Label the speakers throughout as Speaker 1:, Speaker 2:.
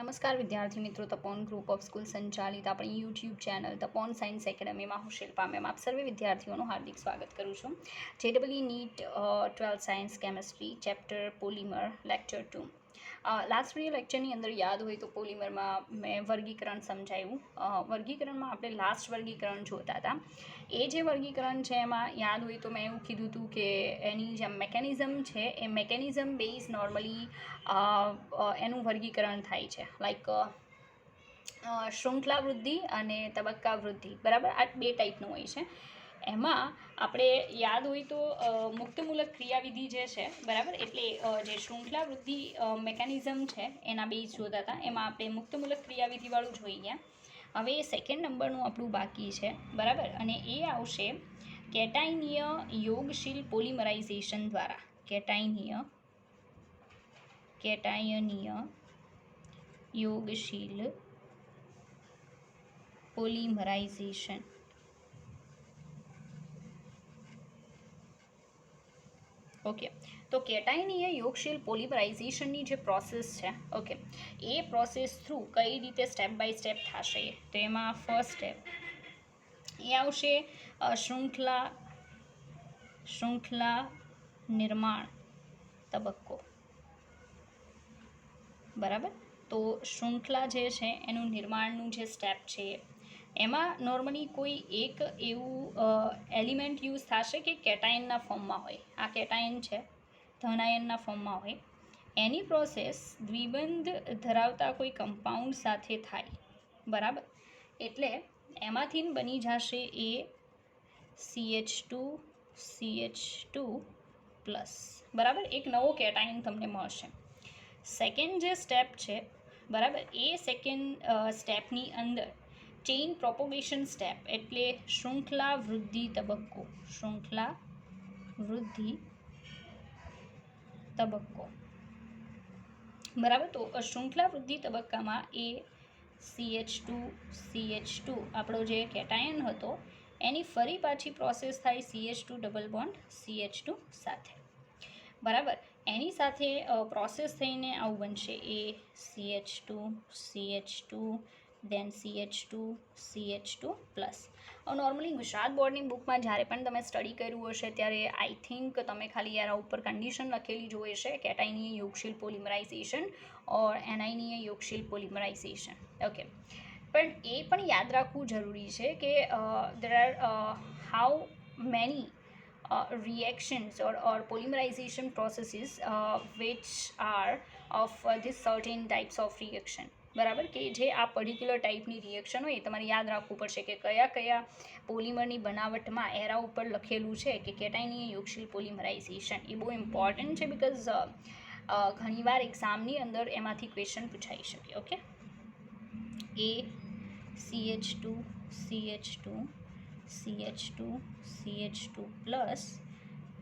Speaker 1: નમસ્કાર વિદ્યાર્થી મિત્રો, તપોન ગ્રુપ ઓફ સ્કૂલ સંચાલિત આપણી યુટ્યુબ ચેનલ તપોન સાયન્સ એકેડમીમાં હું શિલ્પા મેમ આપ સર્વે વિદ્યાર્થીઓનું હાર્દિક સ્વાગત કરું છું. JEE NEET 12 science chemistry chapter polymer lecture 2. Last video લેક્ચરની અંદર યાદ હોય તો પોલિમરમાં મેં વર્ગીકરણ સમજાવ્યું. વર્ગીકરણમાં આપણે લાસ્ટ વર્ગીકરણ જોતા હતા. એ જે વર્ગીકરણ છે એમાં યાદ હોય તો મેં એવું કીધું હતું કે એની જે મેકેનિઝમ છે એ મેકેનિઝમ બેઝ નોર્મલી એનું વર્ગીકરણ થાય છે. લાઈક શૃંખલા વૃદ્ધિ અને તબક્કા વૃદ્ધિ, બરાબર. આ બે ટાઈપનું હોય છે. એમાં આપણે યાદ હોય તો મુક્તમૂલક ક્રિયાવિધિ જે છે, બરાબર, એટલે જે શૃંખલા વૃદ્ધિ મેકેનિઝમ છે એના બેઝ જોતા હતા. એમાં આપણે મુક્તમૂલક ક્રિયાવિધિવાળું જોઈ ગયા. હવે સેકન્ડ નંબરનું આપણું બાકી છે, બરાબર, અને એ આવશે કેટાઇનીય યોગશીલ પોલિમરાઇઝેશન દ્વારા. કેટાયનીય યોગશીલ પોલિમરાઇઝેશન. ઓકે, તો કેટાયનીય યોગશીલ પોલિમરાઇઝેશનની જે પ્રોસેસ છે, ઓકે, એ પ્રોસેસ થ્રુ કઈ રીતે સ્ટેપ બાય સ્ટેપ થશે. તો એમાં ફર્સ્ટ સ્ટેપ એ આવશે શૃંખલા નિર્માણ તબક્કો, બરાબર. તો શૃંખલા જે છે એનું નિર્માણનું જે સ્ટેપ છે એમાં નોર્મલી કોઈ એક એવું એલિમેન્ટ યુઝ થશે કે કેટાયનના ફોર્મમાં હોય. આ કેટાયન છે, ધનાયનના ફોર્મમાં હોય. એની પ્રોસેસ દ્વિબંધ ધરાવતા કોઈ કમ્પાઉન્ડ સાથે થાય, બરાબર. એટલે એમાંથી બની જશે એ CH2 પ્લસ, બરાબર. એક નવો કેટાયન તમને મળશે. સેકન્ડ જે સ્ટેપ છે, બરાબર, એ સેકન્ડ સ્ટેપની અંદર ચેઇન પ્રોપોગેશન સ્ટેપ એટલે શૃંખલા વૃદ્ધિ તબક્કો. બરાબર. તો શૃંખલા વૃદ્ધિ તબક્કામાં એ CH2 આપણો જે કેટાયન હતો એની ફરી પાછી પ્રોસેસ થાય CH2 ડબલ બોન્ડ CH2 સાથે, બરાબર. એની સાથે પ્રોસેસ થઈને આવું બનશે એ CH2 દેન CH2 પ્લસ. નોર્મલી ગુજરાત બોર્ડની બુકમાં જ્યારે પણ તમે સ્ટડી કર્યું હશે ત્યારે આઈ થિંક તમે ખાલી એના ઉપર કન્ડિશન લખેલી જોઈ છે, કેટાયનીય યોગશીલ પોલિમરાઇઝેશન ઓર એનાયનીય યોગશીલ પોલિમરાઇઝેશન. ઓકે, પણ એ પણ યાદ રાખવું જરૂરી છે કે there are how many reactions or polymerization processes which are of this certain types of reaction, બરાબર. કે જે આ પર્ટિક્યુલર ટાઈપની રિએક્શન હોય તમારે યાદ રાખવું પડશે કે કયા પોલિમરની બનાવટમાં એરા ઉપર લખેલું છે કે કેટાયનીય યોગશીલ પોલિમરાઇઝેશન. એ બહુ ઇમ્પોર્ટન્ટ છે બિકોઝ ઘણીવાર એક્ઝામની અંદર એમાંથી ક્વેશ્ચન પૂછાઈ શકે. Okay, A CH2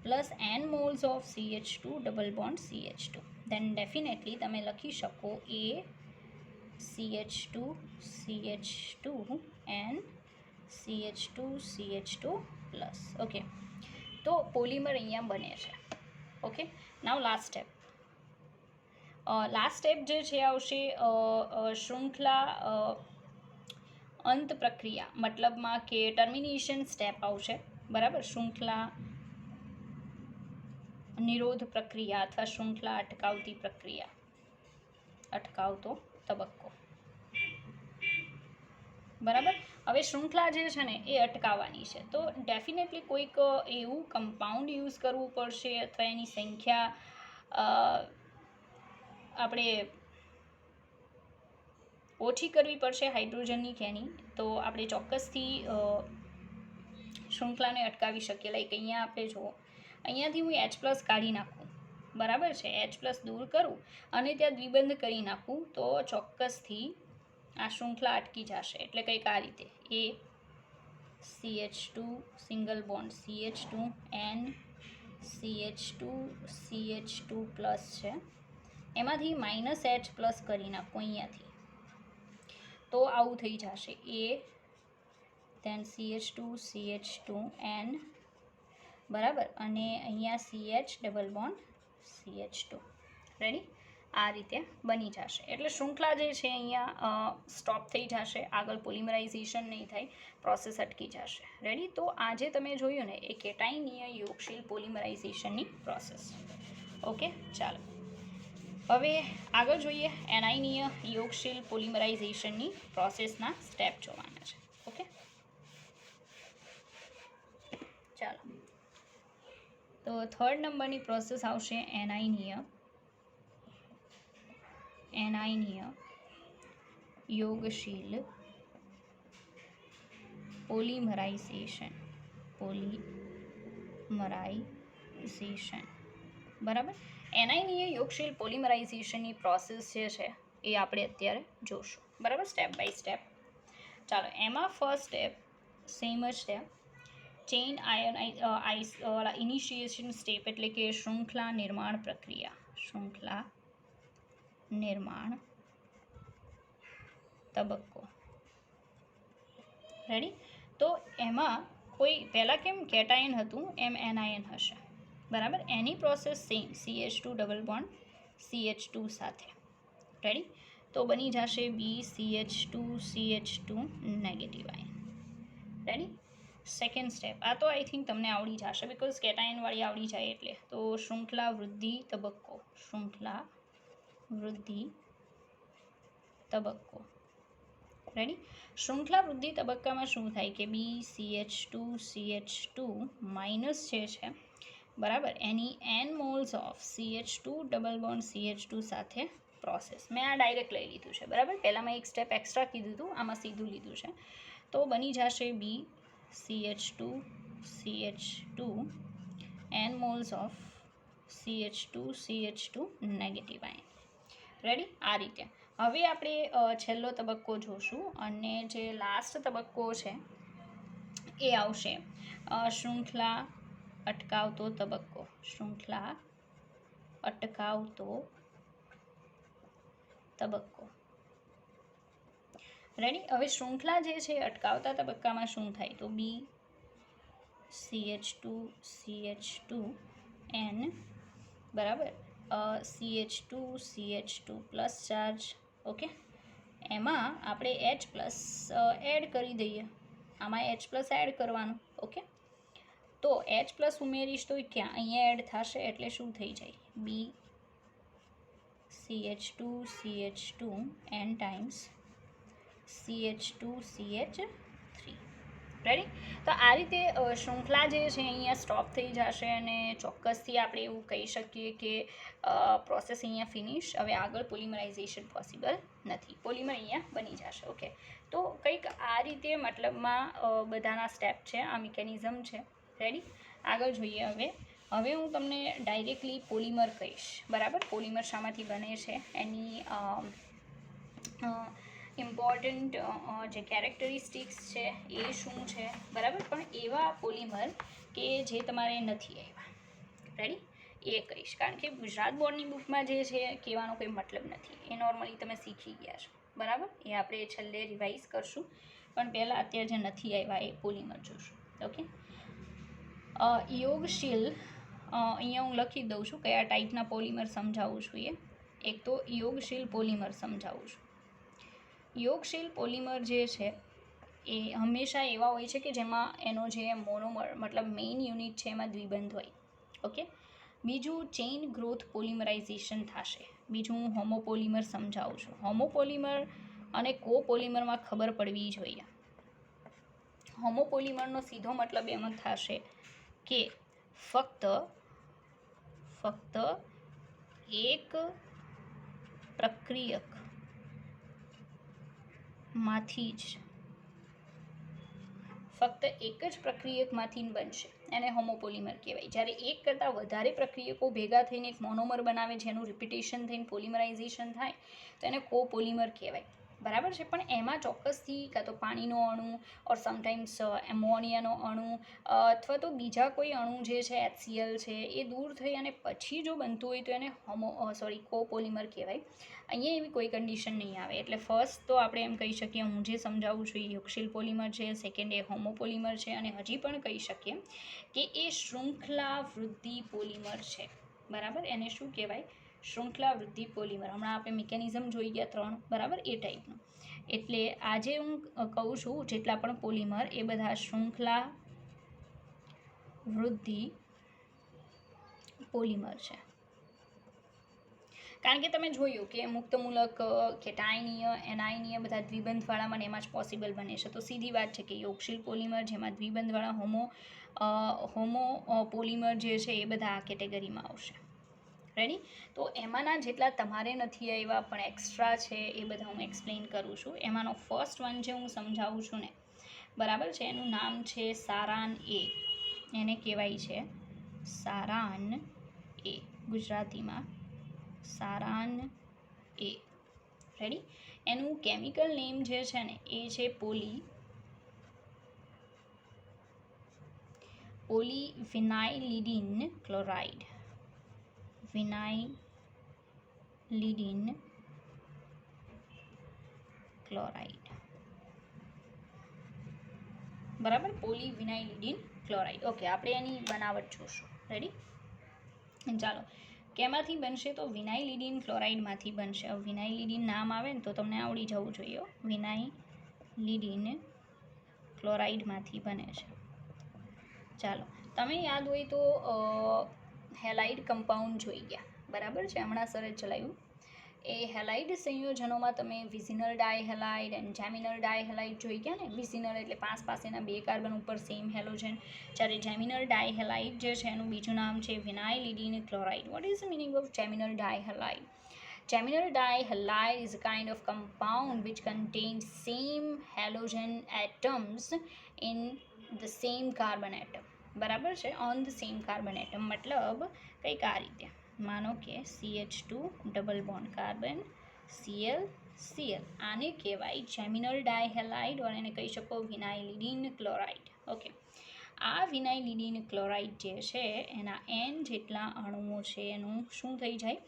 Speaker 1: plus n moles of CH2 double bond CH2. then definitely તમે લખી શકો એ CH2 and CH2 plus. Okay, તો પોલિમર અહીંયા બને છે. ઓકે, નાવ લાસ્ટ સ્ટેપ જે છે આવશે શૃંખલા અંત પ્રક્રિયા, મતલબમાં કે ટર્મિનેશન સ્ટેપ આવશે, બરાબર. શૃંખલા નિરોધ પ્રક્રિયા અથવા શૃંખલા અટકાવતો તબક્કો, બરાબર. હવે શૃંખલા જે છે ને એ અટકાવવાની છે તો ડેફિનેટલી કોઈક એવું કમ્પાઉન્ડ યુઝ કરવું પડશે અથવા એની સંખ્યા આપણે ઓછી કરવી પડશે, હાઇડ્રોજનની કે એની. તો આપણે ચોક્કસથી શૃંખલાને અટકાવી શકીએ. લાઈક અહીંયા આપણે જુઓ, અહીંયાથી હું H+ કાઢી નાખું, બરાબર છે, H+ દૂર કરું અને ત્યાં દ્વિબંધ કરી નાખું તો ચોક્કસથી આ શૃંખલા અટકી જશે. એટલે કંઈક આ રીતે એ CH2 single bond CH2 N CH2 plus છે, એમાંથી -H+ કરી નાખું અહીંયાથી તો આવું થઈ જશે એ દેન CH2 N, બરાબર, અને અહીંયા CH double bond CH2. Ready? આ રીતે બની જશે. એટલે શૃંખલા જે છે અહીંયા સ્ટોપ થઈ જશે, આગળ પોલિમરાઇઝેશન નહીં થાય, પ્રોસેસ અટકી જશે. રેડી? તો આજે તમે જોયું ને એ કેટાઇનીય યોગશીલ પોલિમરાઇઝેશનની પ્રોસેસ. ઓકે, ચાલો હવે આગળ જોઈએ એનાઇનીય યોગશીલ પોલિમરાઇઝેશનની પ્રોસેસના સ્ટેપ જોવાના છે. ઓકે, ચાલો તો 3rd નંબરની પ્રોસેસ આવશે એનાઇનીય યોગશીલ પોલિમરાઇઝેશન. બરાબર? એનાઇનીય યોગશીલ પોલિમરાઇઝેશનની પ્રોસેસ જે છે એ આપણે અત્યારે જોશું. બરાબર? Step by step. ચાલો, એમાં ફર્સ્ટ સ્ટેપ સેમ જ છે, ચેઇન ઇનિશિએશન સ્ટેપ, એટલે કે શૃંખલા નિર્માણ પ્રક્રિયા. શૃંખલા નિર્માણ તબક્કો. રેડી? તો એમાં કોઈ પહેલાં કેમ કેટાયન હતું એમ એનાયન હશે. બરાબર? એની process same, CH2 double bond CH2 સાથે. રેડી? તો બની જશે BCH2 negative ion. Ready? Second step, આ તો આઈ થિંક તમને આવડી જશે બિકોઝ કેટાયનવાળી આવડી જાય એટલે. તો શૃંખલા વૃદ્ધિ તબક્કો. શૃંખલા વૃદ્ધિ તબક્કો. રેડી? શૃંખલા વૃદ્ધિ તબક્કામાં શું થાય કે BCH2 માઇનસ જે છે, બરાબર, એની n moles of CH2 double bond CH2 સાથે પ્રોસેસ. મેં આ ડાયરેક્ટ લઈ લીધું છે. બરાબર? પહેલાંમાં એક સ્ટેપ એક્સ્ટ્રા કીધું હતું, આમાં સીધું લીધું છે. તો બની જશે BCH2 n moles of CH2 negative ion. Ready? આ રીતે. હવે આપણે છેલ્લો તબક્કો જોશું અને જે લાસ્ટ તબક્કો છે એ આવશે શૃંખલા અટકાવતો તબક્કો. શૃંખલા અટકાવતો તબક્કો. રેડી? હવે શૃંખલા જે છે અટકાવતા તબક્કામાં શું થાય તો BCH2 n, બરાબર, CH2 પ્લસ ચાર્જ. ઓકે, એમાં આપણે H પ્લસ એડ કરી દઈએ. આમાં H પ્લસ એડ કરવાનું. ઓકે, તો H પ્લસ ઉમેરીશ તો ક્યાં અહીંયા એડ થશે એટલે શું થઈ જાય BCH2 n times CH2 ready? તો આ રીતે શૃંખલા જે છે અહીંયા સ્ટોપ થઈ જશે અને ચોક્કસથી આપણે એવું કહી શકીએ કે પ્રોસેસ અહીંયા ફિનિશ. હવે આગળ પોલિમરાઇઝેશન પોસિબલ નથી, પોલિમર અહીંયા બની જશે. ઓકે, તો કંઈક આ રીતે મતલબમાં બધાના સ્ટેપ છે, આ મિકેનિઝમ છે. રેડી? આગળ જોઈએ. હવે હું તમને ડાયરેક્ટલી પોલિમર કહીશ. બરાબર? પોલિમર શામાંથી બને છે, એની ઇમ્પોર્ટન્ટ જે કેરેક્ટરિસ્ટિક્સ છે એ શું છે. બરાબર? પણ એવા પોલિમર કે જે તમારે નથી આવ્યા, રેડી, એ કહીશ. કારણ કે ગુજરાત બોર્ડની બુકમાં જે છે કહેવાનો કોઈ મતલબ નથી, એ નોર્મલી તમે શીખી ગયા છો. બરાબર? એ આપણે છેલ્લે રિવાઇઝ કરશું, પણ પહેલાં અત્યારે જે નથી આવ્યા એ પોલિમર જોશું. ઓકે, યોગશીલ અહીંયા હું લખી દઉં છું કયા ટાઈપના પોલિમર સમજાવું છું. એક તો યોગશીલ પોલિમર સમજાવું છું. યોગશીલ પોલિમર જે છે એ હંમેશા એવા હોય છે કે જેમાં એનો જે મોનોમર મતલબ મેઇન યુનિટ છે એમાં દ્વિબંધ હોય. ઓકે, બીજું ચેઇન ગ્રોથ પોલિમરાઇઝેશન થશે. બીજું હું હોમોપોલિમર સમજાવું છું. હોમોપોલિમર અને કોપોલિમરમાં ખબર પડવી જોઈએ. હોમોપોલિમરનો સીધો મતલબ એમ થશે કે ફક્ત એક પ્રક્રિયકમાંથી જ બનશે, એને હોમોપોલિમર કહેવાય. જ્યારે એક કરતાં વધારે પ્રક્રિયકો ભેગા થઈને એક મોનોમર બનાવે, જેનું રિપીટેશન થઈને પોલિમરાઇઝેશન થાય તો એને કોપોલિમર કહેવાય. બરાબર છે? પણ એમાં ચોક્કસથી કાં તો પાણીનો અણુ ઓર સમટાઈમ્સ એમોનિયાનો અણુ અથવા તો બીજા કોઈ અણુ જે છે HCl છે એ દૂર થઈ અને પછી જો બનતું હોય તો એને કોપોલિમર કહેવાય. અહીંયા એવી કોઈ કન્ડિશન નહીં આવે. એટલે ફર્સ્ટ તો આપણે એમ કહી શકીએ, હું જે સમજાવું છું એ યોગશીલ પોલિમર છે, સેકન્ડ એ હોમોપોલિમર છે, અને હજી પણ કહી શકીએ કે એ શૃંખલા વૃદ્ધિ પોલિમર છે. બરાબર? એને શું કહેવાય? શૃંખલા વૃદ્ધિ પોલિમર. હમણાં આપણે મિકેનિઝમ જોઈ ગયા 3, બરાબર, એ ટાઈપનું. એટલે આજે હું કહું છું જેટલા પણ પોલિમર એ બધા શૃંખલા વૃદ્ધિ પોલિમર છે. કારણ કે તમે જોયું કે મુક્તમૂલક, કેટાયનીય, એનાયનીય બધા દ્વિબંધવાળા મને એમાં જ પોસિબલ બને છે. તો સીધી વાત છે કે યોગશીલ પોલિમર જેમાં દ્વિબંધવાળા હોમો પોલિમર જે છે એ બધા આ કેટેગરીમાં આવશે. રેડી? તો એમાંના જેટલા તમારે નથી આવ્યા પણ એક્સ્ટ્રા છે એ બધા હું એક્સપ્લેન કરું છું. એમાંનો ફર્સ્ટ વન જે હું સમજાવું છું ને, બરાબર છે, એનું નામ છે સારાન એ. એને કહેવાય છે સારાન એ, ગુજરાતીમાં સારાન એ. રેડી? એનું કેમિકલ નેમ જે છે ને એ છે પોલીવિનાઇલિડીન ક્લોરાઇડ. વિનાઇલિડીન ક્લોરાઇડ, બરાબર, પોલીવિનાઇલિડીન ક્લોરાઇડ. ઓકે, આપણે એની બનાવટ જોશું. રેડી? ચાલો, કેમાંથી બનશે? તો વિનાઇલિડીન ક્લોરાઇડમાંથી બનશે. હવે વિનાઇલિડીન નામ આવે ને તો તમને આવડી જવું જોઈએ. વિનાઇલિડીન ક્લોરાઇડમાંથી બને છે. ચાલો, તમે યાદ હોય તો હેલાઇડ કમ્પાઉન્ડ જોઈ ગયા, બરાબર છે, હમણાં સરે ચલાવ્યું. એ હેલાઇડ સંયોજનોમાં તમે vicinal dihalide and geminal dihalide જોઈ ગયા ને. વિઝિનલ એટલે પાસેના 2 કાર્બન ઉપર સેમ હેલોજન, જ્યારે જેમિનલ ડાયહેલાઇડ જે છે એનું બીજું નામ છે vinylidene chloride. What is the meaning of geminal dihalide? Geminal dihalide is a kind of compound which contains same halogen atoms in the same carbon atom. બરાબર છે, on the same carbon atom. મતલબ કંઈક આ રીતે માનો કે CH2 double bond carbon Cl Cl. આને કહેવાય જેમિનલ ડાયહેલાઇડ, અને એને કહી શકો વિનાઇલિડીન ક્લોરાઇડ. ઓકે, આ વિનાઇલિડીન ક્લોરાઇડ જે છે એના N જેટલા અણુઓ છે એનું શું થઈ જાય?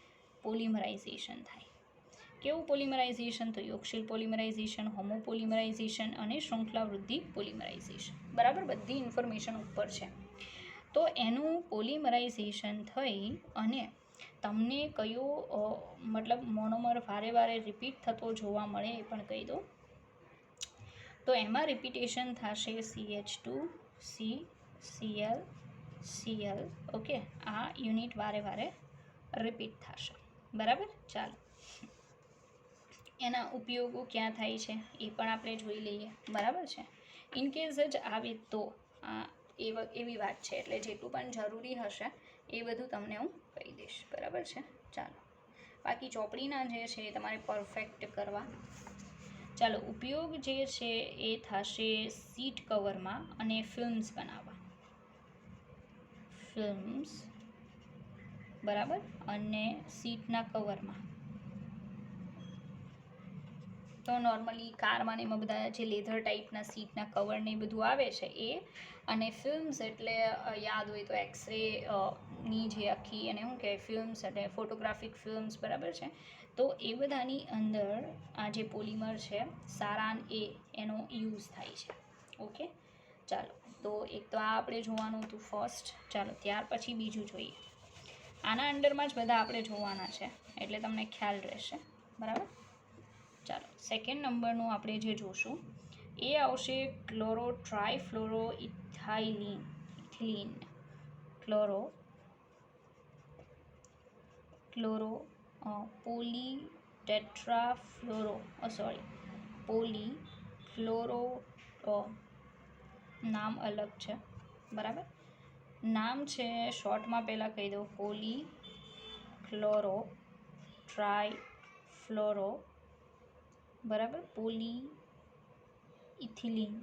Speaker 1: પોલિમરાઇઝેશન થાય. કેવું પોલિમરાઇઝેશન? તો યોગશીલ પોલિમરાઇઝેશન, હોમો પોલિમરાઇઝેશન અને શૃંખલા વૃદ્ધિ પોલિમરાઇઝેશન. બરાબર, બધી ઇન્ફોર્મેશન ઉપર છે. તો એનું પોલિમરાઇઝેશન થઈ અને તમને કયો મતલબ મોનોમર વારે રિપીટ થતો જોવા મળે એ પણ કહી દો. તો એમાં રિપીટેશન થશે CH2 C Cl Cl. Okay, આ યુનિટ વારે રિપીટ થશે. બરાબર, ચાલો, એના ઉપયોગો ક્યાં થાય છે એ પણ આપણે જોઈ લઈએ. બરાબર છે, ઇનકેસ જ આવે તો એવી વાત છે, એટલે જેટલું પણ જરૂરી હશે એ બધું તમને હું કહી દઈશ. બરાબર છે, ચાલો, બાકી ચોપડીના જે છે એ તમારે પરફેક્ટ કરવા. ચાલો, ઉપયોગ જે છે એ થશે સીટ કવરમાં અને ફિલ્મ્સ બનાવવા. ફિલ્મ્સ, બરાબર, અને સીટના કવરમાં. તો નોર્મલી કારમાં ને એમાં બધા જે લેધર ટાઈપના સીટના કવર ને એ બધું આવે છે એ, અને ફિલ્મ્સ એટલે યાદ હોય તો એક્સરે ની જે આખી એને શું કહેવાય ફિલ્મ્સ, એટલે ફોટોગ્રાફિક ફિલ્મ્સ. બરાબર છે, તો એ બધાની અંદર આ જે પોલિમર છે સારાન એ એનો યુઝ થાય છે. ઓકે, ચાલો, તો એક તો આ આપણે જોવાનું હતું ફર્સ્ટ. ચાલો, ત્યાર પછી બીજું જોઈએ. આના અંડરમાં જ બધા આપણે જોવાના છે એટલે તમને ખ્યાલ રહેશે. બરાબર, ચાલો, સેકન્ડ નંબરનું આપણે જે જોશું એ આવશે ક્લોરો ટ્રાયફ્લોરો ઇથિલીન. ક્લોરો પોલીફ્લોરો, નામ અલગ છે. બરાબર, નામ છે શોર્ટમાં પહેલાં કહી દઉં, પોલીફ્લોરો ટ્રાયફ્લોરો, બરાબર, પોલી ઇથિલીન.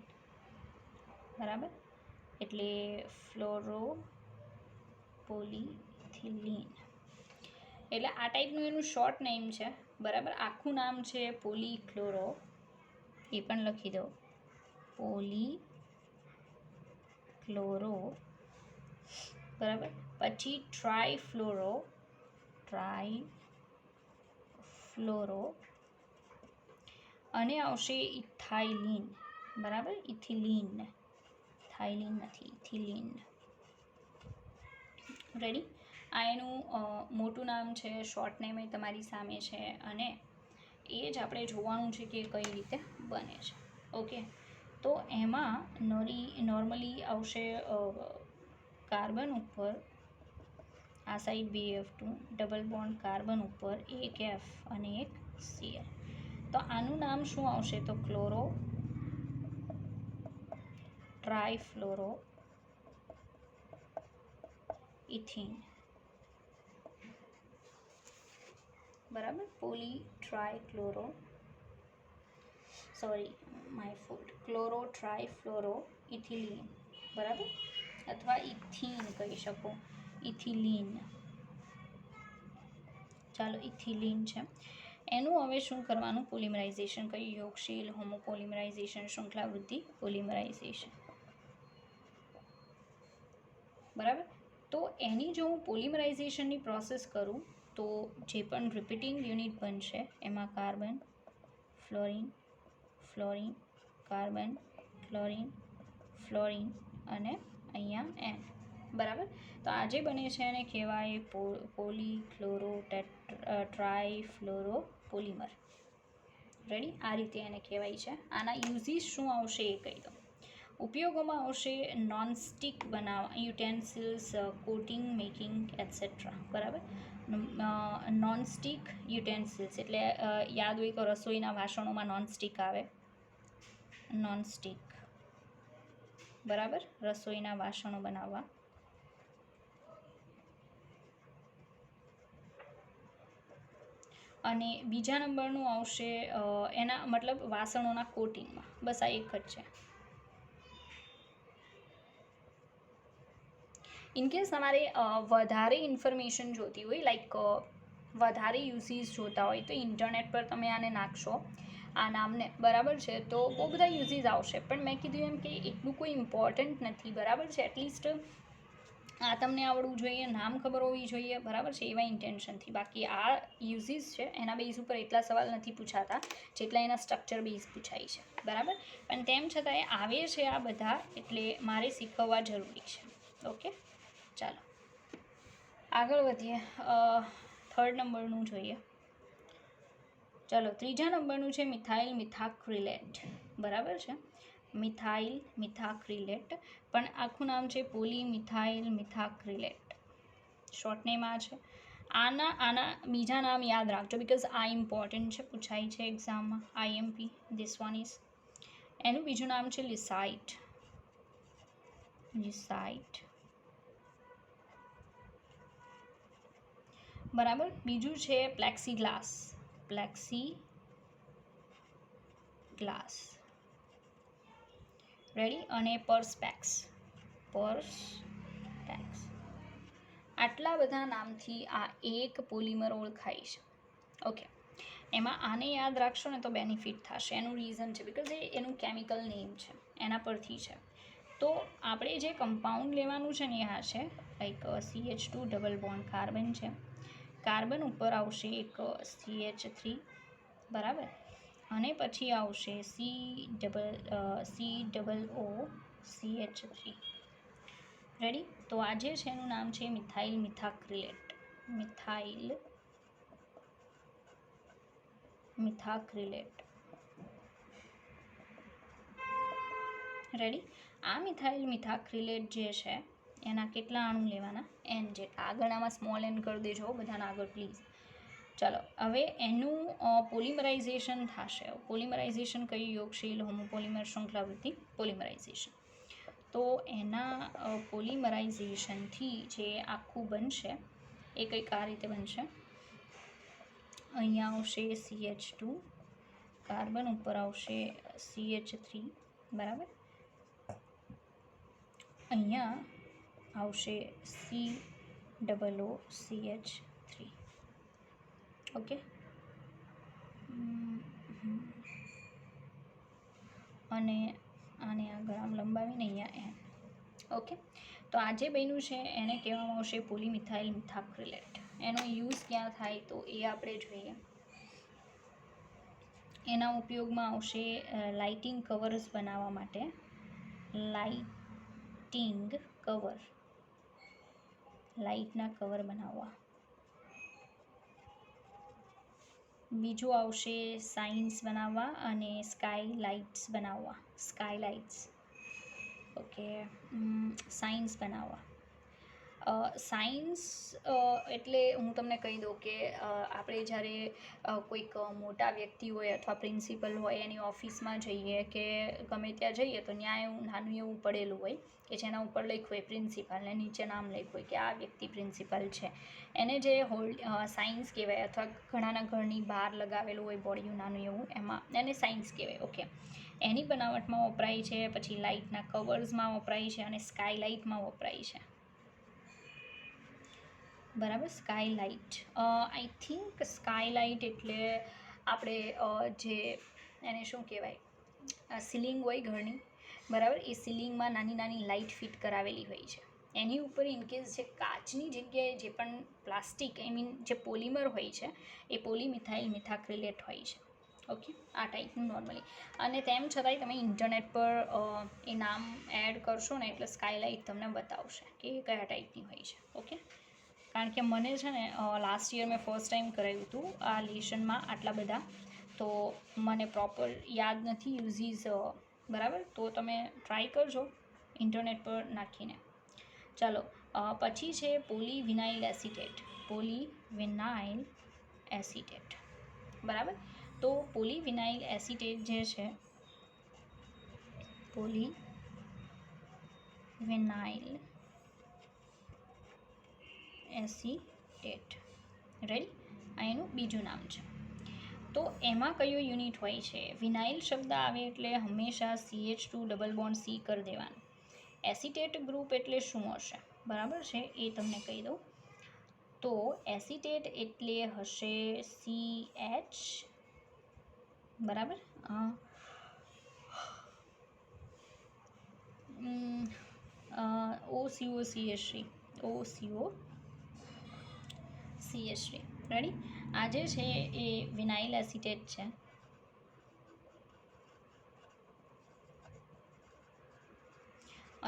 Speaker 1: બરાબર, એટલે પોલીઇથિલીન એટલે આ ટાઈપનું એનું શોર્ટ નેમ છે. બરાબર, આખું નામ છે પોલીફ્લોરો, એ પણ લખી દો, પોલીફ્લોરો. બરાબર, પછી ટ્રાયફ્લોરો અને આવશે ઇથાઇલિન. બરાબર, ઇથિલીન, થાઇલિન નથી, ઇથિલીન. રેડી? આ એનું મોટું નામ છે, શોર્ટ નેમ એ તમારી સામે છે, અને એ જ આપણે જોવાનું છે કે કઈ રીતે બને છે. ઓકે, તો એમાં નોર્મલી આવશે કાર્બન ઉપર આ side BF2, double bond carbon ઉપર એક F અને એક Cl. તો આનું નામ શું આવશે? તો ક્લોરો ટ્રાયફ્લોરો ઇથિન. બરાબર, પોલી ટ્રાયક્લોરો ક્લોરો ટ્રાયફ્લોરો ઇથિલિન. બરાબર, અથવા ઇથિન કહી શકો, ઇથિલિન. ચાલો, ઇથિલિન છે. એનું હવે શું કરવાનું? પોલિમરાઇઝેશન. કયું? યોગશીલ હોમોપોલિમરાઇઝેશન, શૃંખલા વૃદ્ધિ પોલિમરાઇઝેશન. બરાબર, તો એની જો હું પોલિમરાઇઝેશનની પ્રોસેસ કરું તો જે પણ રિપીટિંગ યુનિટ બનશે એમાં carbon, fluorine, fluorine, carbon, fluorine, fluorine અને અહીંયા N. બરાબર, તો આ જે બને છે એને કહેવાય પોલીક્લોરો ટ્રાયફ્લોરો પોલિમર. રેડી, આ રીતે એને કહેવાય છે. આના યુઝીસ શું આવશે એ કહી દો. ઉપયોગોમાં આવશે નોનસ્ટિક બનાવવા, યુટેન્સિલ્સ, કોટિંગ મેકિંગ એટસેટ્રા. બરાબર, નોનસ્ટિક યુટેન્સિલ્સ એટલે યાદ હોય તો રસોઈના વાસણોમાં નોનસ્ટિક આવે, નોનસ્ટિક. બરાબર, રસોઈના વાસણો બનાવવા. અને બીજા નંબરનું આવશે એના મતલબ વાસણોના કોટિંગમાં. બસ આ એક જ છે. ઇનકેસ તમારે વધારે ઇન્ફોર્મેશન જોતી હોય, લાઈક વધારે યુઝીસ જોતા હોય, તો ઇન્ટરનેટ પર તમે આને નાખશો આ નામને, બરાબર છે, તો બહુ બધા યુઝીસ આવશે. પણ મેં કીધું એમ કે એટલું કોઈ ઇમ્પોર્ટન્ટ નથી, બરાબર છે. એટલીસ્ટ આ તમને આવડવું જોઈએ, નામ ખબર હોવી જોઈએ, બરાબર છે, એવા ઇન્ટેન્શનથી. બાકી આ યુઝીસ છે એના બેઝ ઉપર એટલા સવાલ નથી પૂછાતા જેટલા એના સ્ટ્રક્ચર બેઝ પૂછાય છે. બરાબર, પણ તેમ છતાંય આવે છે આ બધા, એટલે મારે શીખવવા જરૂરી છે. ઓકે, ચાલો આગળ વધીએ. થર્ડ નંબરનું જોઈએ. ચાલો, ત્રીજા નંબરનું છે મિથાઇલ મિથાક્રિલેટ. બરાબર છે, મિથાઇલ મિથાક્રિલેટ, પણ આખું નામ છે પોલી મિથાઇલ મિથાક્રિલેટ. શોર્ટ નેમ આ છે. આના બીજા નામ યાદ રાખજો, બિકોઝ આ ઇમ્પોર્ટન્ટ છે, પૂછાય છે એક્ઝામમાં, IMP. This one is. એનું બીજું નામ છે લિસાઇટ. લિસાઇટ. બરાબર, બીજું છે પ્લેક્સીગ્લાસ. પ્લેક્સીગ્લાસ. રેડી, અને પર્સપેક્સ. આટલા બધા નામથી આ એક પોલિમર ઓળખાય છે. ઓકે, એમાં આને યાદ રાખશો ને તો બેનિફિટ થશે. એનું રીઝન છે બિકોઝ એનું કેમિકલ નેમ છે, એના પરથી છે. તો આપણે જે કમ્પાઉન્ડ લેવાનું છે ને એ આ છે, like CH2 double bond carbon છે. કાર્બન ઉપર આવશે એક CH3. બરાબર, અને પછી આવશે COOCH3. રેડી, તો આ જે છે એનું નામ છે મિથાઇલ મિથાક્રિલેટ. મિથાઇલ મિથાક્રિલેટ. રેડી, આ મિથાઇલ મિથાક્રિલેટ જે છે એના કેટલા અણુ લેવાના? N જેટલા. આગળનામાં સ્મોલ n કરી દેજો બધાના આગળ પ્લીઝ. ચાલો, હવે એનું પોલિમરાઇઝેશન થશે. પોલિમરાઇઝેશન કયું? યોગશીલ હોમોપોલિમર શૃંખલા વૃદ્ધિ પોલિમરાઇઝેશન. તો એના પોલિમરાઇઝેશનથી જે આખું બનશે એ કંઈક આ રીતે બનશે. અહીંયા આવશે CH2, કાર્બન ઉપર આવશે CH3. બરાબર, અહીંયા આવશે COOCH3. ઓકે, અને આને આગળ આમ લંબાવીને અહીંયા N. ઓકે, તો આ જે બન્યું છે એને કહેવામાં આવશે પોલીમિથાઇલ મિથાક્રિલેટ. એનો યુઝ ક્યાં થાય તો એ આપણે જોઈએ. એના ઉપયોગમાં આવશે લાઇટિંગ કવર્સ બનાવવા માટે. Lighting cover. લાઇટના કવર બનાવવા. બીજું આવશે સાઇન્સ બનાવવા અને સ્કાય લાઇટ્સ બનાવવા. Sky lights, okay. સાઇન્સ બનાવવા. સાયન્સ એટલે હું તમને કહી દઉં કે આપણે જ્યારે કોઈક મોટા વ્યક્તિ હોય અથવા પ્રિન્સિપલ હોય એની ઓફિસમાં જઈએ કે ગમે ત્યાં જઈએ તો ત્યાં એવું નાનું એવું પડેલું હોય કે જેના ઉપર લખ્યું હોય પ્રિન્સિપાલ ને નીચે નામ લખ્યું હોય કે આ વ્યક્તિ પ્રિન્સિપલ છે. એને જે સાયન્સ કહેવાય, અથવા ઘણાના ઘરની બહાર લગાવેલું હોય બોર્ડિયું નાનું એવું, એમાં એને સાયન્સ કહેવાય. ઓકે, એની બનાવટમાં વપરાય છે. પછી લાઇટના કવર્સમાં વપરાય છે અને સ્કાય લાઇટમાં વપરાય છે. બરાબર, sky light. I think sky light એટલે આપણે જે એને શું કહેવાય, સીલિંગ હોય ઘરની, બરાબર, એ સીલિંગમાં નાની નાની લાઇટ ફિટ કરાવેલી હોય છે. એની ઉપર ઇનકેસ જે કાચની જગ્યાએ જે પણ પ્લાસ્ટિક, આઈ મીન જે પોલિમર હોય છે, એ પોલીમિથાઇલ મિથાક્રિલેટ હોય છે. ઓકે, આ ટાઈપનું નોર્મલી. અને તેમ છતાંય તમે ઇન્ટરનેટ પર એ નામ એડ કરશો ને એટલે સ્કાયલાઇટ તમને બતાવશે કે એ કયા ટાઈપની હોય છે. ઓકે, કારણ કે મને છે ને લાસ્ટ યર મેં ફર્સ્ટ ટાઈમ કરાવ્યું હતું આ લેશનમાં આટલા બધા, તો મને પ્રોપર યાદ નથી યુઝીસ, બરાબર. તો તમે ટ્રાય કરજો ઇન્ટરનેટ પર નાખીને. ચાલો, પછી છે પોલીવિનાઇલ એસિટેટ. પોલીવિનાઇલ એસિટેટ, બરાબર. તો પોલીવિનાઇલ એસિટેટ જે છે, પોલીવિનાઇલ એસિટેટ, રાઈટ, આ એનું બીજું નામ છે. તો એમાં કયો યુનિટ હોય છે? વિનાઇલ શબ્દ આવે એટલે હંમેશા CH2 C કરી દેવાનું. એસિટેટ ગ્રુપ એટલે શું હશે, બરાબર છે, એ તમને કહી દઉં. તો એસિટેટ એટલે હશે CH, બરાબર, OCOCH3, OCOCH3, રેડી. આ જે છે એ વિનાઇલ એસિટેટ છે.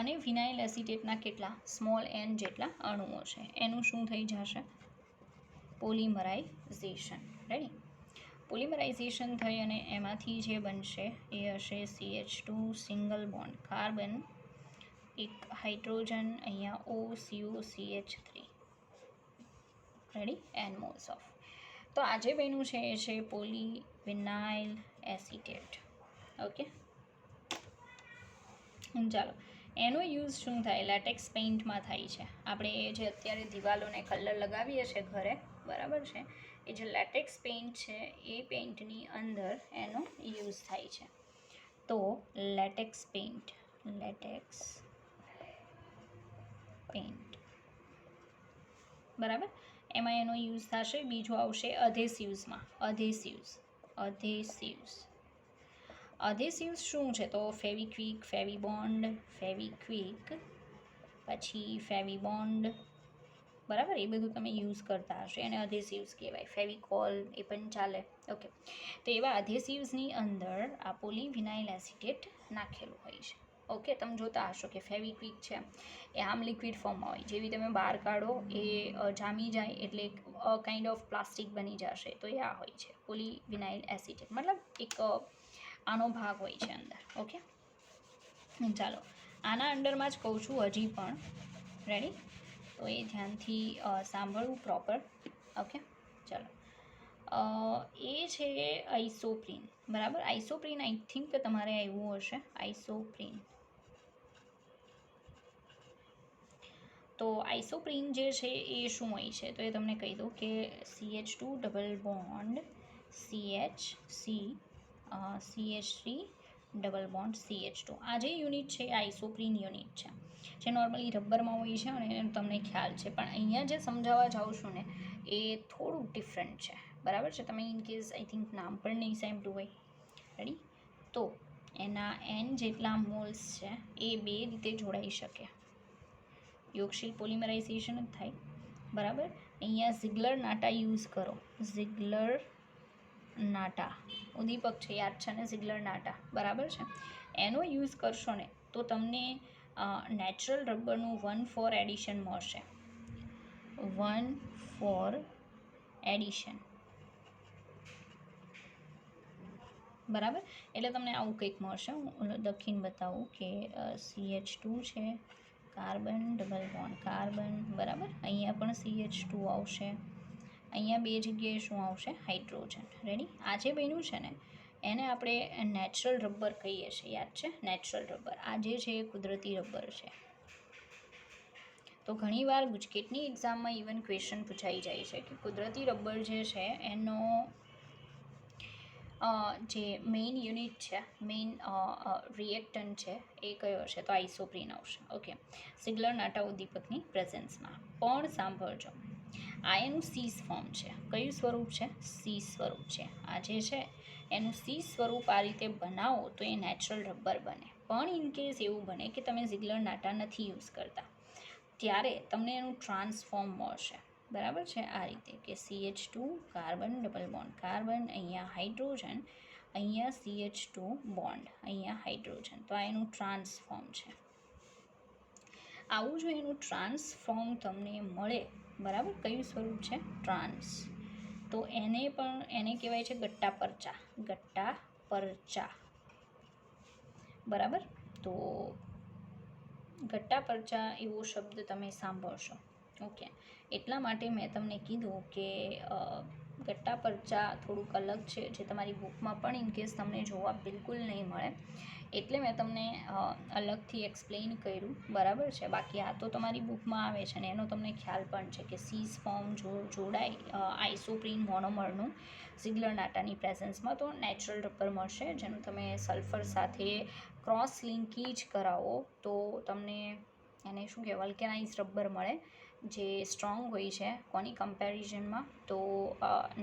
Speaker 1: અને વિનાઇલ એસિટેટના કેટલા સ્મોલ n જેટલા અણુઓ છે, એનું શું થઈ જશે? Polymerisation, ready. પોલિમરાઇઝેશન થઈ અને એમાંથી જે બનશે એ હશે CH2 સિંગલ બોન્ડ કાર્બન, એક હાઇડ્રોજન, અહીંયા OCOCH3, ready, n moles of. તો આજે બન્યું છે એ છે પોલીવિનાઇલ એસિટેટ. ઓકે, ચાલો, એનો યુઝ શું થાય? લેટેક્સ પેઇન્ટમાં થાય છે. આપણે એ જે અત્યારે દિવાલોને કલર લગાવીએ છીએ ઘરે, બરાબર છે, એ જે લેટેક્સ પેઇન્ટ છે એ પેઇન્ટની અંદર એનો યુઝ થાય છે. તો લેટેક્સ પેઇન્ટ, બરાબર, એમાં એનો યુઝ થશે. બીજું આવશે અધેસિવ્સમાં. અધેસિવ્સ શું છે? તો ફેવિક્વિક, ફેવિક્વિક, પછી ફેવિબોન્ડ, બરાબર, એ બધું તમે યુઝ કરતા હશો, એને અધેસિવ્સ કહેવાય. ફેવિકોલ એ પણ ચાલે. ઓકે, તો એવા અધેસિવ્સની અંદર આ પોલીવિનાઇલ એસિટેટ નાખેલું હોય છે. ઓકે, તમે જોતા હશો કે ફેવિક્વિક છે એ આમ લિક્વિડ ફોર્મમાં હોય, જેવી તમે બહાર કાઢો એ જામી જાય એટલે કાઇન્ડ ઓફ પ્લાસ્ટિક બની જશે, તો એ આ હોય છે પોલીવિનાઇલ એસિટેટ, મતલબ એક આનો ભાગ હોય છે અંદર. ઓકે, ચાલો, આના અંડરમાં જ કહું છું હજી પણ, રેડી, તો એ ધ્યાનથી સાંભળવું પ્રોપર. ઓકે, ચાલો, એ છે આઇસોપ્રીન, બરાબર. આઇસોપ્રીન આઈ થિંક તમારે આવ્યું હશે, આઇસોપ્રીન. તો આઇસોપ્રીન જે છે એ શું હોય છે? તો એ તમને કહી દઉં કે CH2 double bond CH3 double bond CH2, આ જે યુનિટ છે એ આઇસોપ્રીન યુનિટ છે, જે નોર્મલી રબરમાં હોય છે અને તમને ખ્યાલ છે. પણ અહીંયા જે સમજાવવા જાઉં છું ને એ થોડુંક ડિફરન્ટ છે, બરાબર છે. તમે ઇનકેસ આઈ થિંક નામ પણ નહીં સાંભળ્યું હોય, રેડી. તો એના n જેટલા મોલ્સ છે એ બે રીતે જોડાઈ શકે. યોગશીલ પોલિમરાઇઝેશન જ થાય, બરાબર. અહીંયા ઝિગલર નાટા યુઝ કરો. ઝિગલર નાટા ઉદ્દીપક છે, યાદ છે ને, ઝિગલર નાટા, બરાબર છે. એનો યુઝ કરશો ને તો તમને નેચરલ રબરનું 1,4 એડિશન મળશે. 1 ફોર એડિશન. બરાબર, એટલે તમને આવું કંઈક મળશે. હું લખીને બતાવું કે CH2 છે, કાર્બન ડબલ બોન્ડ કાર્બન, બરાબર. અહીંયા પણ CH2 આવશે, અહીંયા બે જગ્યાએ શું આવશે? હાઇડ્રોજન. રેડી. આ જે બન્યું છે ને એને આપણે નેચરલ રબર કહીએ છીએ, યાદ છે? Natural rubber. આ જે છે એ કુદરતી રબર છે. તો ઘણીવાર ગુજકેટની એક્ઝામમાં ઇવન ક્વેશ્ચન પૂછાઈ જાય છે કે કુદરતી રબર જે છે એનો જે મેઇન યુનિટ છે, મેઇન રિએક્ટન્ટ છે એ કયો હશે? તો આઇસોપ્રીન આવશે. ઓકે, સિગ્લર નાટા ઉદ્દીપકની પ્રેઝન્સમાં. પણ સાંભળજો, આ એનું સીસ ફોર્મ છે. કયું સ્વરૂપ છે? સી સ્વરૂપ છે. આ જે છે એનું સી સ્વરૂપ આ રીતે બનાવો તો એ નેચરલ રબર બને. પણ ઇનકેસ એવું બને કે તમે સિગ્લર નાટા નથી યુઝ કરતા, ત્યારે તમને એનું ટ્રાન્સફોર્મ મળશે. બરાબર છે? આ રીતે કે CH2 carbon double bond carbon, અહીંયા હાઇડ્રોજન, અહીંયા CH2 બોન્ડ, અહીંયા હાઇડ્રોજન. તો આ એનું ટ્રાન્સફોર્મ છે. આવું જો એનું ટ્રાન્સફોર્મ તમને મળે, બરાબર, કયું સ્વરૂપ છે? ટ્રાન્સ. તો એને કહેવાય છે ગટ્ટા પરચા. ગટ્ટા પરચા, બરાબર. તો ગટ્ટા પરચા એવો શબ્દ તમે સાંભળશો. ઓકે, એટલા માટે મેં તમને કીધું કે ગટ્ટા પરચા થોડુંક અલગ છે, જે તમારી બુકમાં પણ ઇનકેસ તમને જોવા બિલકુલ નહીં મળે, એટલે મેં તમને અલગથી એક્સપ્લેન કર્યું. બરાબર છે? બાકી આ તો તમારી બુકમાં આવે છે ને એનો તમને ખ્યાલ પણ છે કે સીસ ફોર્મ જોડાય આઇસોપ્રીન મોનોમરનું સિગ્લર નાટાની પ્રેઝન્સમાં તો નેચરલ રબર મળશે, જેનું તમે સલ્ફર સાથે ક્રોસ લિંકેજ કરાવો તો તમને એને શું કહેવાય? વલ્કેનાઇઝ રબર મળે, જે સ્ટ્રોંગ હોય છે. કોની કમ્પેરિઝનમાં? તો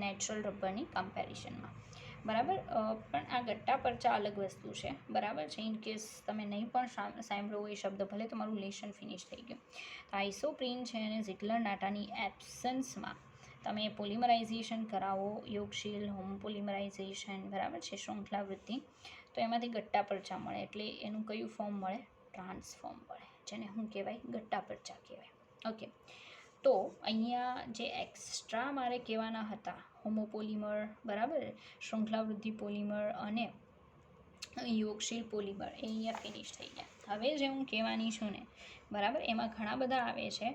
Speaker 1: નેચરલ રબરની કમ્પેરિઝનમાં. બરાબર. પણ આ ગટ્ટા પરચા અલગ વસ્તુ છે. બરાબર છે? ઇનકેસ તમે નહીં પણ સાંભળ્યો એ શબ્દ, ભલે તમારું લેશન ફિનિશ થઈ ગયું. તો આઇસોપ્રીન છે અને ઝિગ્લર નાટાની એબ્સન્સમાં તમે પોલિમરાઇઝેશન કરાવો, યોગશીલ હોમ પોલિમરાઇઝેશન, બરાબર છે, શૃંખલા વૃદ્ધિ, તો એમાંથી ગટ્ટા પરચા મળે. એટલે એનું કયું ફોર્મ મળે? ટ્રાન્સફોર્મ મળે, જેને શું કહેવાય? ગટ્ટા પરચા કહેવાય. ઓકે, તો અહીંયા જે એક્સ્ટ્રા મારે કહેવાના હતા, હોમોપોલિમર, બરાબર, શૃંખલા વૃદ્ધિ પોલિમર અને યોગશીલ પોલિમર, એ અહીંયા ફિનિશ થઈ ગયા. હવે જે હું કહેવાની છું ને, બરાબર, એમાં ઘણા બધા આવે છે.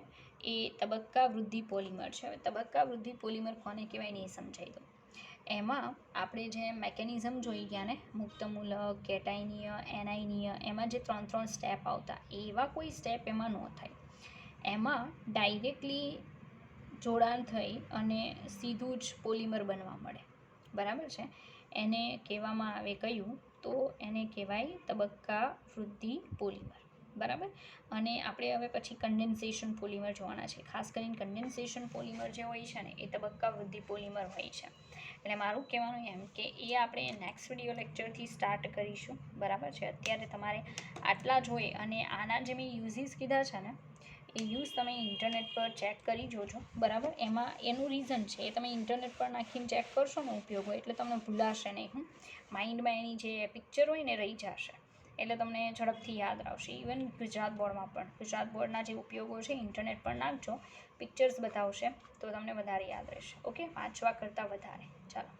Speaker 1: એ તબક્કા વૃદ્ધિ પોલિમર છે. હવે તબક્કા વૃદ્ધિ પોલિમર કોને કહેવાય ને એ સમજાવી દો. એમાં આપણે જે મેકેનિઝમ જોઈ ગયા ને, મુક્તમૂલક, કેટાઇનીય, એનાઇનીય, એમાં જે 3 સ્ટેપ આવતા, એવા કોઈ સ્ટેપ એમાં ન થાય. એમાં ડાયરેક્ટલી જોડાણ થઈ અને સીધું જ પોલિમર બનવા મળે. બરાબર છે? એને કહેવામાં આવે કયું? તો એને કહેવાય તબક્કા વૃદ્ધિ પોલિમર. બરાબર. અને આપણે હવે પછી કન્ડેન્સેશન પોલિમર જોવાના છે. ખાસ કરીને કન્ડેન્સેશન પોલિમર જે હોય છે ને એ તબક્કા વૃદ્ધિ પોલિમર હોય છે. એટલે મારું કહેવાનું એમ કે એ આપણે નેક્સ્ટ વિડીયો લેક્ચરથી સ્ટાર્ટ કરીશું. બરાબર છે? અત્યારે તમારે આટલા જ હોય. અને આના જે મેં યુઝીસ કીધા છે ને, એ યુઝ તમે ઇન્ટરનેટ પર ચેક કરી જોજો. બરાબર. એમાં એનું રીઝન છે, એ તમે ઇન્ટરનેટ પર નાખીને ચેક કરશો ને ઉપયોગ હોય એટલે તમને ભૂલાશે નહીં. માઇન્ડમાં એની જે પિક્ચર હોય ને રહી જશે, એટલે તમને ઝડપથી યાદ આવશે. ઇવન ગુજરાત બોર્ડમાં પણ, ગુજરાત બોર્ડના જે ઉપયોગો છે ઇન્ટરનેટ પર નાખજો, પિક્ચર્સ બતાવશે તો તમને વધારે યાદ રહેશે. ઓકે, વાંચવા કરતાં વધારે. ચાલો.